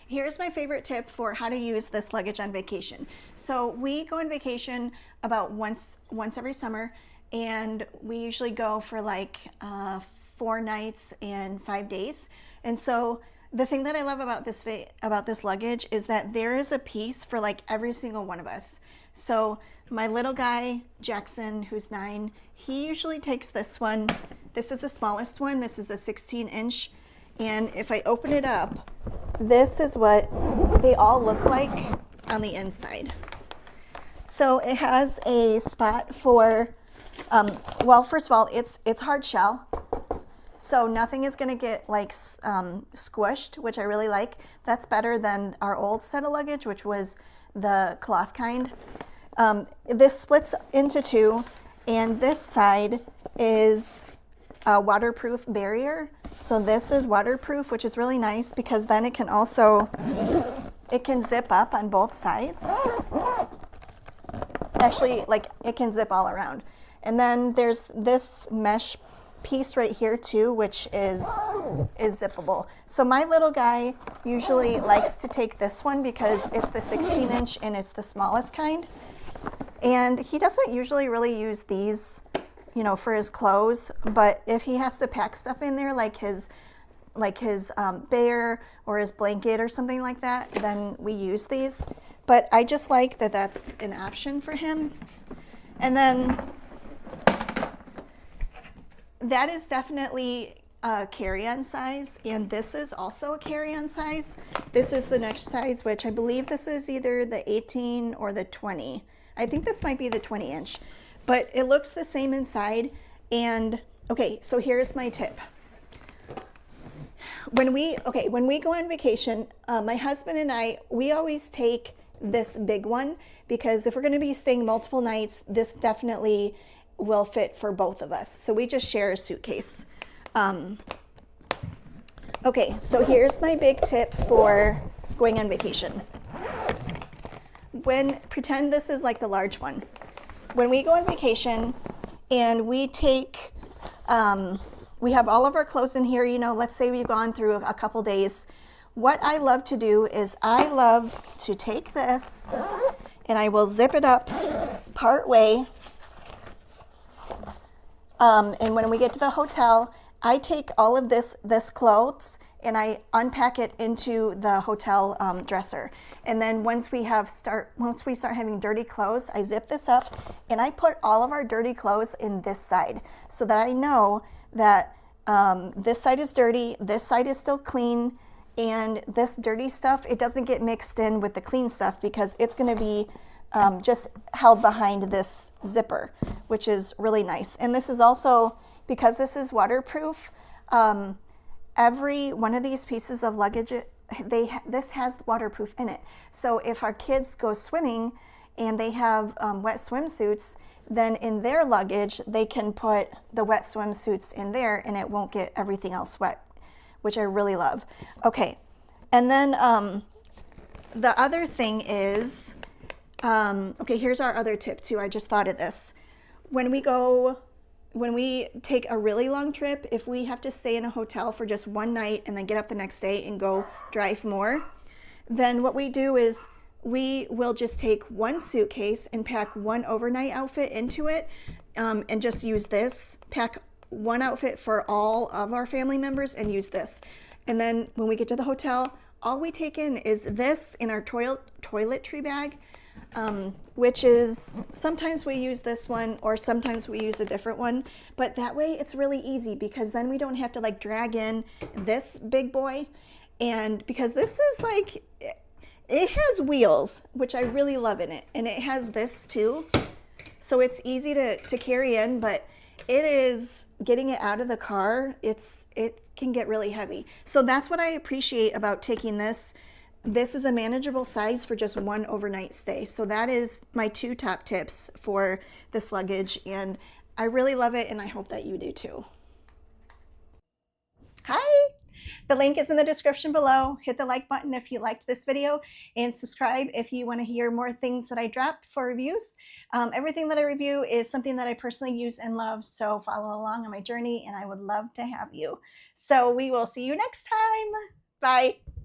Here's my favorite tip for how to use this luggage on vacation. So we go on vacation about once every summer, and we usually go for like 4 nights and 5 days. And so the thing that I love about this luggage is that there is a piece for like every single one of us. So my little guy, Jackson, who's 9, he usually takes this one. This is the smallest one. This is a 16-inch. And if I open it up, this is what they all look like on the inside. So it has a spot for, well, first of all, it's hard shell. So nothing is going to get like squished, which I really like. That's better than our old set of luggage, which was the cloth kind. This splits into 2, and this side is a waterproof barrier. So this is waterproof, which is really nice because then it can also, it can zip up on both sides. Actually, like it can zip all around. And then there's this mesh piece right here too, which is zippable. So my little guy usually likes to take this one because it's the 16-inch and it's the smallest kind. And he doesn't usually really use these, you know, for his clothes, but if he has to pack stuff in there like his bear or his blanket or something like that, then we use these. But I just like that that's an option for him. And then that is definitely a carry-on size, and this is also a carry-on size. This is the next size, which I believe this is either the 18 or the 20. I think this might be the 20-inch. But it looks the same inside. And okay, so here's my tip. When we go on vacation, my husband and I, we always take this big one because if we're going to be staying multiple nights, this definitely will fit for both of us. So we just share a suitcase. Okay, so here's my big tip for going on vacation. Pretend this is like the large one. When we go on vacation and we take, we have all of our clothes in here, you know, let's say we've gone through a couple days. What I love to do is I love to take this and I will zip it up part way. And when we get to the hotel, I take all of this clothes and I unpack it into the hotel dresser. And then once we start having dirty clothes, I zip this up and I put all of our dirty clothes in this side so that I know that this side is dirty, this side is still clean, and this dirty stuff, it doesn't get mixed in with the clean stuff because it's going to be just held behind this zipper, which is really nice. And this is also, because this is waterproof, every one of these pieces of luggage, this has waterproof in it. So if our kids go swimming and they have wet swimsuits, then in their luggage, they can put the wet swimsuits in there and it won't get everything else wet, which I really love. Okay, and then the other thing is, okay, here's our other tip too. I just thought of this. When we take a really long trip, if we have to stay in a hotel for just one night and then get up the next day and go drive more, then what we do is we will just take one suitcase and pack one overnight outfit into it, and just use this, pack one outfit for all of our family members and use this. And then when we get to the hotel, all we take in is this in our toiletry bag, which is, sometimes we use this one or sometimes we use a different one, but that way it's really easy because then we don't have to like drag in this big boy. And because this is like, it has wheels, which I really love in it, and it has this too, so it's easy to carry in, but it is getting it out of the car, it can get really heavy. So that's what I appreciate about taking this. This is a manageable size for just one overnight stay. So that is my 2 top tips for this luggage, and I really love it, and I hope that you do too. Hi! The link is in the description below. Hit the like button if you liked this video, and subscribe if you want to hear more things that I drop for reviews. Everything that I review is something that I personally use and love, so follow along on my journey, and I would love to have you. So we will see you next time. Bye.